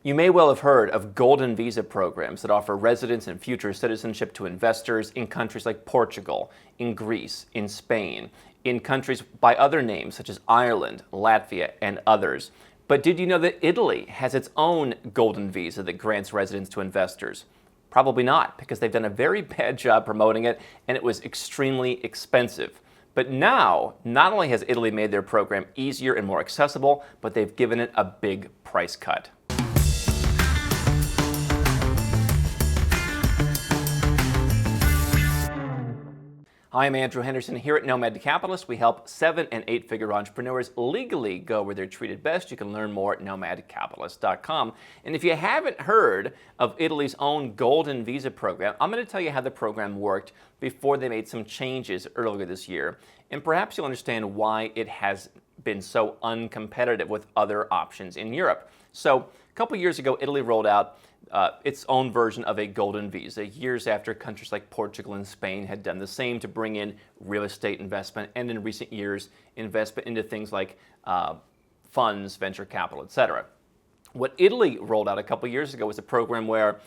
You may well have heard of golden visa programs that offer residence and future citizenship to investors in countries like Portugal, in Greece, in Spain, in countries by other names such as Ireland, Latvia, and others. But did you know that Italy has its own golden visa that grants residence to investors? Probably not, because they've done a very bad job promoting it, and it was extremely expensive. But now, not only has Italy made their program easier and more accessible, but they've given it a big price cut. Hi, I'm Andrew Henderson. Here at Nomad Capitalist, we help 7- and 8-figure entrepreneurs legally go where they're treated best. You can learn more at nomadcapitalist.com. And if you haven't heard of Italy's own golden visa program, I'm going to tell you how the program worked before they made some changes earlier this year. And perhaps you'll understand why it has been so uncompetitive with other options in Europe. So a couple years ago, Italy rolled out its own version of a golden visa, years after countries like Portugal and Spain had done the same to bring in real estate investment, and in recent years, investment into things like funds, venture capital, etc. What Italy rolled out a couple years ago was a program where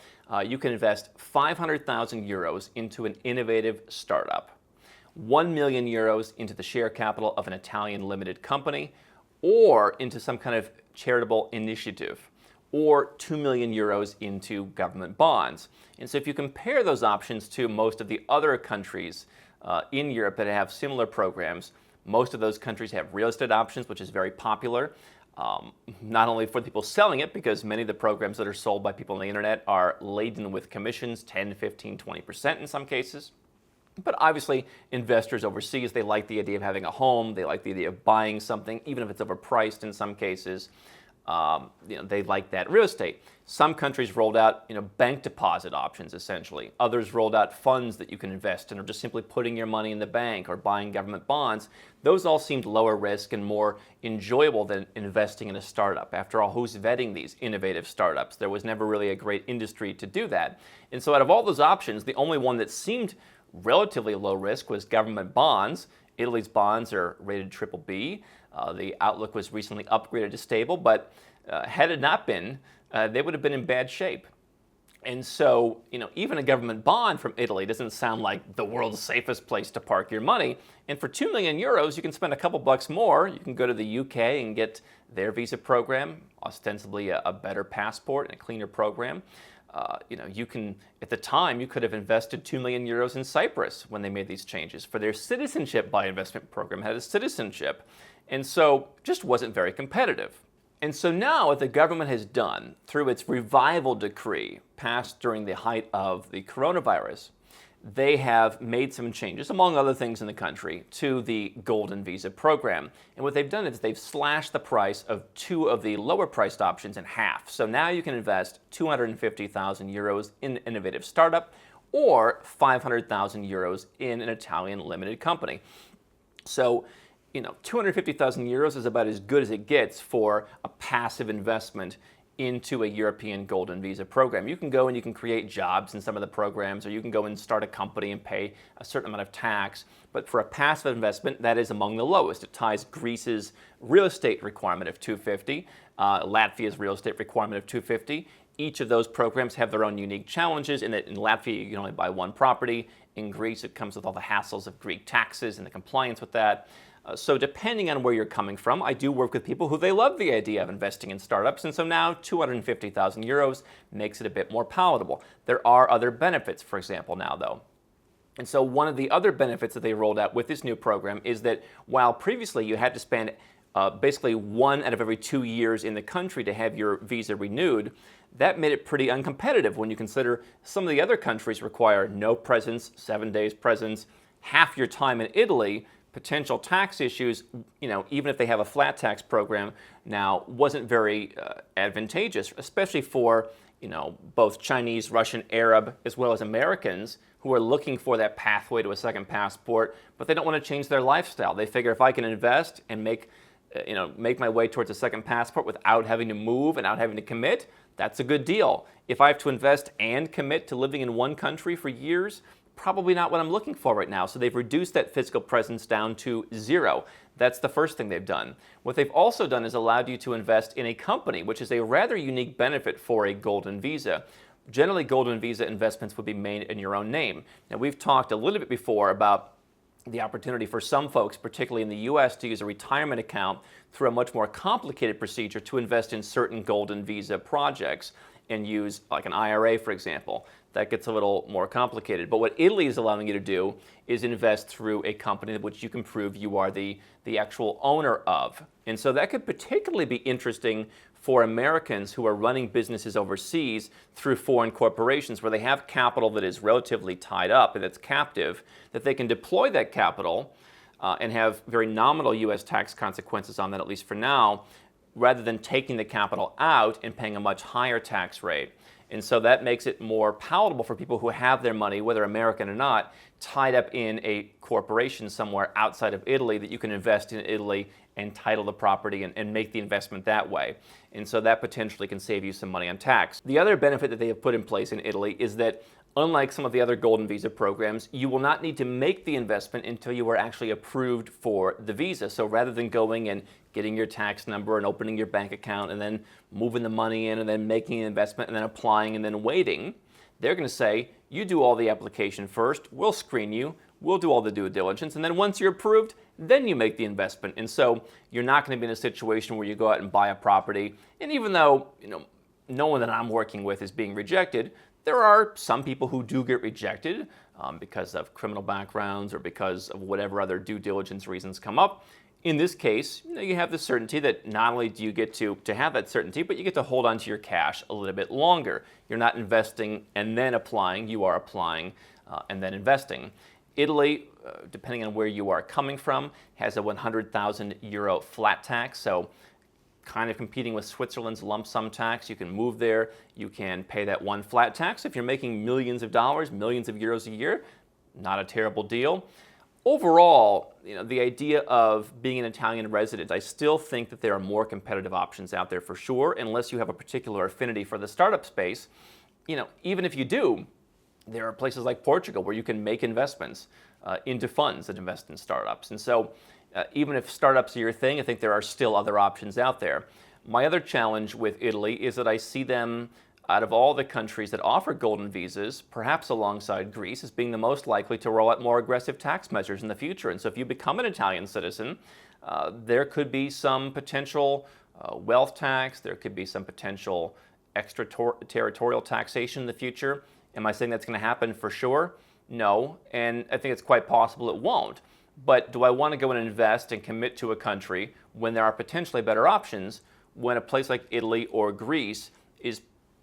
you can invest 500,000 euros into an innovative startup, 1 million euros into the share capital of an Italian limited company, or into some kind of charitable initiative, or 2 million euros into government bonds. And so if you compare those options to most of the other countries in Europe that have similar programs, most of those countries have real estate options, which is very popular, not only for people selling it, because many of the programs that are sold by people on the internet are laden with commissions, 10, 15, 20% in some cases. But obviously, investors overseas, they like the idea of having a home, they like the idea of buying something, even if it's overpriced in some cases. They like that real estate. Some countries rolled out, bank deposit options essentially. Others rolled out funds that you can invest in, or just simply putting your money in the bank or buying government bonds. Those all seemed lower risk and more enjoyable than investing in a startup. After all, who's vetting these innovative startups? There was never really a great industry to do that. And so out of all those options, the only one that seemed relatively low risk was government bonds. Italy's bonds are rated BBB. The outlook was recently upgraded to stable, but had it not been, they would have been in bad shape. And so, even a government bond from Italy doesn't sound like the world's safest place to park your money. And for 2 million euros, you can spend a couple bucks more. You can go to the UK and get their visa program, ostensibly a better passport and a cleaner program. At the time, you could have invested 2 million euros in Cyprus when they made these changes for their citizenship by investment program, had a citizenship. And so just wasn't very competitive. And so now what the government has done through its revival decree passed during the height of the coronavirus, they have made some changes, among other things in the country, to the golden visa program. And what they've done is they've slashed the price of two of the lower priced options in half. So now you can invest 250,000 euros in an innovative startup, or 500,000 euros in an Italian limited company. So 250,000 euros is about as good as it gets for a passive investment into a European golden visa program. You can go and you can create jobs in some of the programs, or you can go and start a company and pay a certain amount of tax. But for a passive investment, that is among the lowest. It ties Greece's real estate requirement of 250, Latvia's real estate requirement of 250. Each of those programs have their own unique challenges in that in Latvia, you can only buy one property. In Greece, it comes with all the hassles of Greek taxes and the compliance with that. So depending on where you're coming from, I do work with people who they love the idea of investing in startups, and so now 250,000 euros makes it a bit more palatable. There are other benefits, for example, now though. And so one of the other benefits that they rolled out with this new program is that while previously you had to spend basically 1 out of every 2 years in the country to have your visa renewed, that made it pretty uncompetitive when you consider some of the other countries require no presence, 7 days presence, half your time in Italy. Potential tax issues, even if they have a flat tax program now, wasn't very advantageous, especially for, both Chinese, Russian, Arab, as well as Americans who are looking for that pathway to a second passport, but they don't want to change their lifestyle. They figure if I can invest and make my way towards a second passport without having to move and without having to commit, that's a good deal. If I have to invest and commit to living in one country for years, probably not what I'm looking for right now. So they've reduced that physical presence down to 0. That's the first thing they've done. What they've also done is allowed you to invest in a company, which is a rather unique benefit for a golden visa. Generally, golden visa investments would be made in your own name. Now, we've talked a little bit before about the opportunity for some folks, particularly in the U.S., to use a retirement account through a much more complicated procedure to invest in certain golden visa projects and use like an IRA, for example. That gets a little more complicated. But what Italy is allowing you to do is invest through a company which you can prove you are the actual owner of. And so that could particularly be interesting for Americans who are running businesses overseas through foreign corporations where they have capital that is relatively tied up and that's captive, that they can deploy that capital and have very nominal U.S. tax consequences on that, at least for now, rather than taking the capital out and paying a much higher tax rate. And so that makes it more palatable for people who have their money, whether American or not, tied up in a corporation somewhere outside of Italy that you can invest in Italy and title the property and make the investment that way. And so that potentially can save you some money on tax. The other benefit that they have put in place in Italy is that unlike some of the other golden visa programs, you will not need to make the investment until you are actually approved for the visa. So rather than going and getting your tax number and opening your bank account and then moving the money in and then making an investment and then applying and then waiting, they're going to say, you do all the application first, we'll screen you, we'll do all the due diligence, and then once you're approved, then you make the investment. And so you're not going to be in a situation where you go out and buy a property, and even though no one that I'm working with is being rejected, there are some people who do get rejected because of criminal backgrounds or because of whatever other due diligence reasons come up. In this case, you have the certainty that not only do you get to have that certainty, but you get to hold on to your cash a little bit longer. You're not investing and then applying, you are applying and then investing. Italy, depending on where you are coming from, has a 100,000 euro flat tax, so kind of competing with Switzerland's lump sum tax. You can move there, you can pay that one flat tax. If you're making millions of dollars, millions of euros a year, not a terrible deal. Overall, the idea of being an Italian resident, I still think that there are more competitive options out there for sure, unless you have a particular affinity for the startup space. Even if you do, there are places like Portugal where you can make investments into funds that invest in startups. And so even if startups are your thing, I think there are still other options out there. My other challenge with Italy is that I see them, out of all the countries that offer golden visas, perhaps alongside Greece, as being the most likely to roll out more aggressive tax measures in the future. And so if you become an Italian citizen, there could be some potential wealth tax, there could be some potential extraterritorial taxation in the future. Am I saying that's going to happen for sure? No, and I think it's quite possible it won't. But do I want to go and invest and commit to a country when there are potentially better options, when a place like Italy or Greece is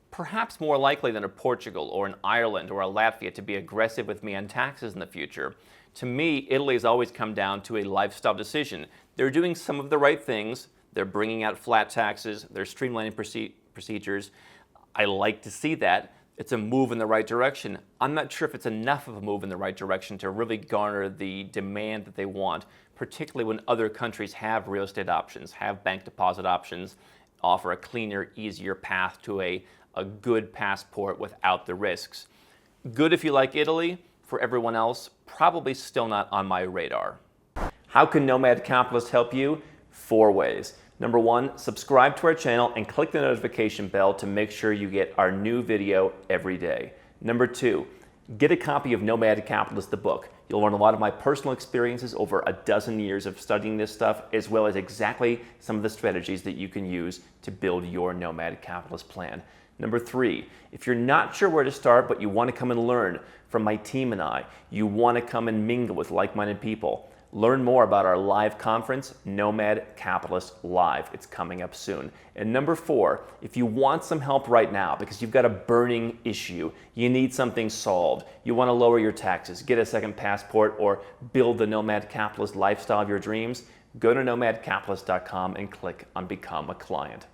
perhaps more likely than a Portugal or an Ireland or a Latvia to be aggressive with me on taxes in the future? To me, Italy has always come down to a lifestyle decision. They're doing some of the right things. They're bringing out flat taxes. They're streamlining procedures. I like to see that. It's a move in the right direction. I'm not sure if it's enough of a move in the right direction to really garner the demand that they want, particularly when other countries have real estate options, have bank deposit options, offer a cleaner, easier path to a good passport without the risks. Good if you like Italy. For everyone else, probably still not on my radar. How can Nomad Capitalist help you? 4 ways. Number 1, subscribe to our channel and click the notification bell to make sure you get our new video every day. Number 2, get a copy of Nomad Capitalist, the book. You'll learn a lot of my personal experiences over a dozen years of studying this stuff, as well as exactly some of the strategies that you can use to build your Nomad Capitalist plan. Number 3, if you're not sure where to start, but you want to come and learn from my team and I, you want to come and mingle with like-minded people, learn more about our live conference, Nomad Capitalist Live. It's coming up soon. And number 4, if you want some help right now because you've got a burning issue, you need something solved, you want to lower your taxes, get a second passport, or build the Nomad Capitalist lifestyle of your dreams, go to nomadcapitalist.com and click on Become a Client.